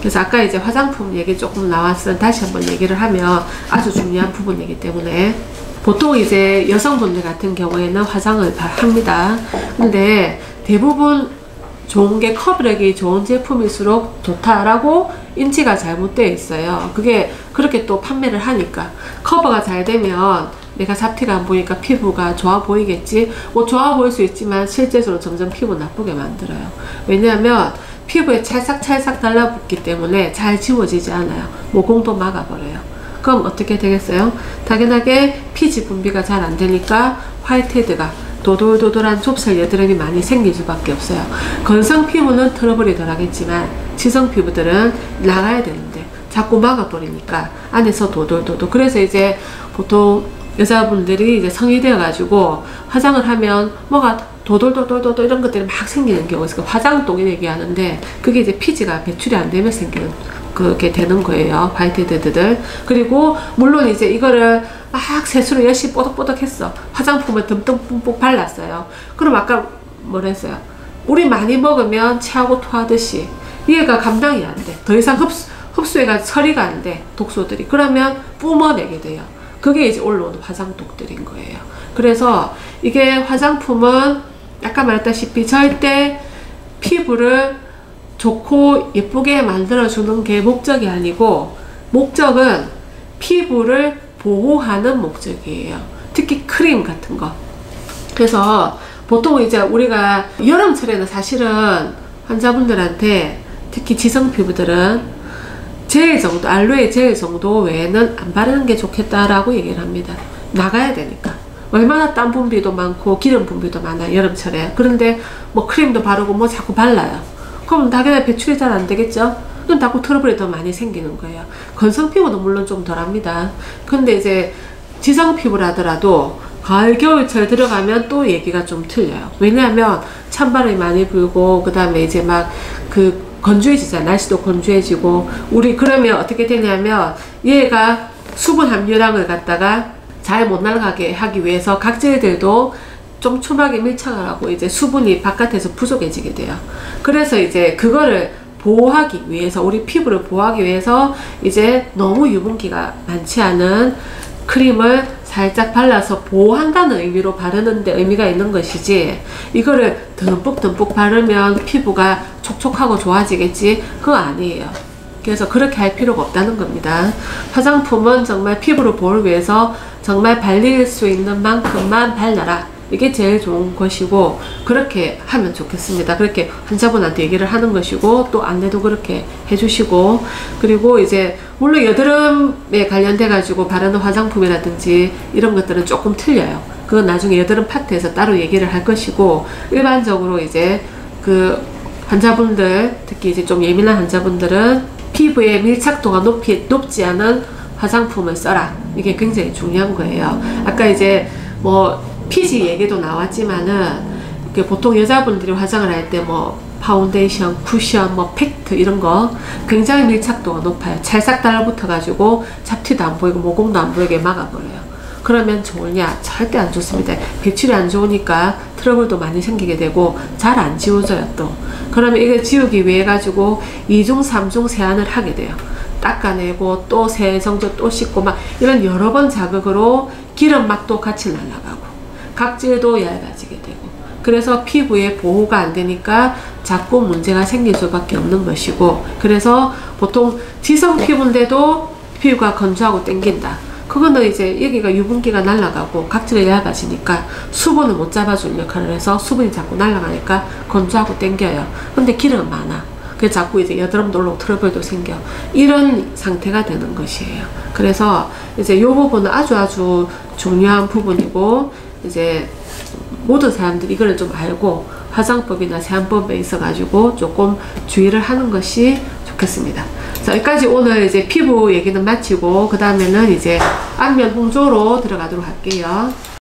그래서 아까 이제 화장품 얘기 조금 나왔으면 다시 한번 얘기를 하면 아주 중요한 부분이기 때문에 보통 이제 여성분들 같은 경우에는 화장을 합니다. 근데 대부분 좋은 게 커버력이 좋은 제품일수록 좋다라고 인지가 잘못되어 있어요. 그게 그렇게 또 판매를 하니까 커버가 잘 되면 내가 잡티가 안 보이니까 피부가 좋아 보이겠지. 뭐 좋아 보일 수 있지만 실제적으로 점점 피부 나쁘게 만들어요. 왜냐하면 피부에 찰싹찰싹 달라붙기 때문에 잘 지워지지 않아요. 모공도 막아버려요. 그럼 어떻게 되겠어요? 당연하게 피지 분비가 잘 안 되니까 화이트헤드가 도돌도돌한 좁쌀 여드름이 많이 생길 수밖에 없어요. 건성 피부는 트러블이 덜 하겠지만 지성 피부들은 나가야 되는데 자꾸 막아버리니까 안에서 도돌도돌. 그래서 이제 보통 여자분들이 이제 성이 되어 가지고 화장을 하면 뭐가 도돌도돌도돌 이런 것들이 막 생기는 경우가 있어요. 화장똥이 얘기하는데 그게 이제 피지가 배출이 안 되면 생기는 그렇게 되는 거예요. 화이트헤드들. 그리고 물론 이제 이거를 막 세수로 열심히 뽀득뽀득 했어. 화장품을 듬뿍 발랐어요. 그럼 아까 뭐라 했어요? 우리 많이 먹으면 체하고 토하듯이 얘가 감당이 안 돼. 더 이상 흡수해가 처리가 안 돼. 독소들이. 그러면 뿜어내게 돼요. 그게 이제 올라오는 화장독들인 거예요. 그래서 이게 화장품은 아까 말했다시피 절대 피부를 좋고 예쁘게 만들어주는 게 목적이 아니고 목적은 피부를 보호하는 목적이에요. 특히 크림 같은 거. 그래서 보통 이제 우리가 여름철에는 사실은 환자분들한테 특히 지성 피부들은 젤 정도, 알로에 젤 정도 외에는 안 바르는 게 좋겠다라고 얘기를 합니다. 나가야 되니까. 얼마나 땀 분비도 많고 기름 분비도 많아요, 여름철에. 그런데 뭐 크림도 바르고 뭐 자꾸 발라요. 그럼 당연히 배출이 잘 안 되겠죠? 그럼 자꾸 트러블이 더 많이 생기는 거예요. 건성 피부는 물론 좀 덜합니다. 근데 이제 지성 피부라더라도 가을 겨울철 들어가면 또 얘기가 좀 틀려요. 왜냐하면 찬바람이 많이 불고 그 다음에 이제 막 건조해지잖아. 날씨도 건조해지고 우리 그러면 어떻게 되냐면 얘가 수분 함유량을 갖다가 잘 못 날아가게 하기 위해서 각질들도 좀 촘하게 밀착을 하고 이제 수분이 바깥에서 부족해지게 돼요. 그래서 이제 그거를 보호하기 위해서 우리 피부를 보호하기 위해서 이제 너무 유분기가 많지 않은 크림을 살짝 발라서 보호한다는 의미로 바르는데 의미가 있는 것이지 이거를 듬뿍듬뿍 바르면 피부가 촉촉하고 좋아지겠지? 그거 아니에요. 그래서 그렇게 할 필요가 없다는 겁니다. 화장품은 정말 피부를 보호를 위해서 정말 발릴 수 있는 만큼만 발라라. 이게 제일 좋은 것이고 그렇게 하면 좋겠습니다. 그렇게 환자분한테 얘기를 하는 것이고 또 안내도 그렇게 해주시고 그리고 이제 물론 여드름에 관련돼 가지고 바르는 화장품이라든지 이런 것들은 조금 틀려요. 그건 나중에 여드름 파트에서 따로 얘기를 할 것이고 일반적으로 이제 그 환자분들 특히 이제 좀 예민한 환자분들은 피부의 밀착도가 높지 않은 화장품을 써라. 이게 굉장히 중요한 거예요. 아까 이제 뭐 피지 얘기도 나왔지만은 보통 여자분들이 화장을 할 때 뭐 파운데이션, 쿠션, 뭐 팩트 이런 거 굉장히 밀착도가 높아요. 찰싹 달라붙어 가지고 잡티도 안 보이고 모공도 안 보이게 막아버려요. 그러면 좋으냐? 절대 안 좋습니다. 배출이 안 좋으니까 트러블도 많이 생기게 되고 잘 안 지워져요 또. 그러면 이걸 지우기 위해 가지고 2중, 3중 세안을 하게 돼요. 닦아내고 또 세정제 또 씻고 막 이런 여러 번 자극으로 기름막도 같이 날아가고 각질도 얇아지게 되고 그래서 피부에 보호가 안 되니까 자꾸 문제가 생길 수밖에 없는 것이고 그래서 보통 지성 피부인데도 피부가 건조하고 땡긴다. 그거는 이제 여기가 유분기가 날아가고 각질이 얇아지니까 수분을 못 잡아주는 역할을 해서 수분이 자꾸 날아가니까 건조하고 땡겨요. 근데 기름 많아. 그래서 자꾸 이제 여드름도 올라오고 트러블도 생겨. 이런 상태가 되는 것이에요. 그래서 이제 이 부분은 아주 중요한 부분이고 이제 모든 사람들이 이거를 좀 알고 화장법이나 세안법에 있어 가지고 조금 주의를 하는 것이 좋겠습니다. 자, 여기까지 오늘 이제 피부 얘기는 마치고 그 다음에는 이제 안면 홍조로 들어가도록 할게요.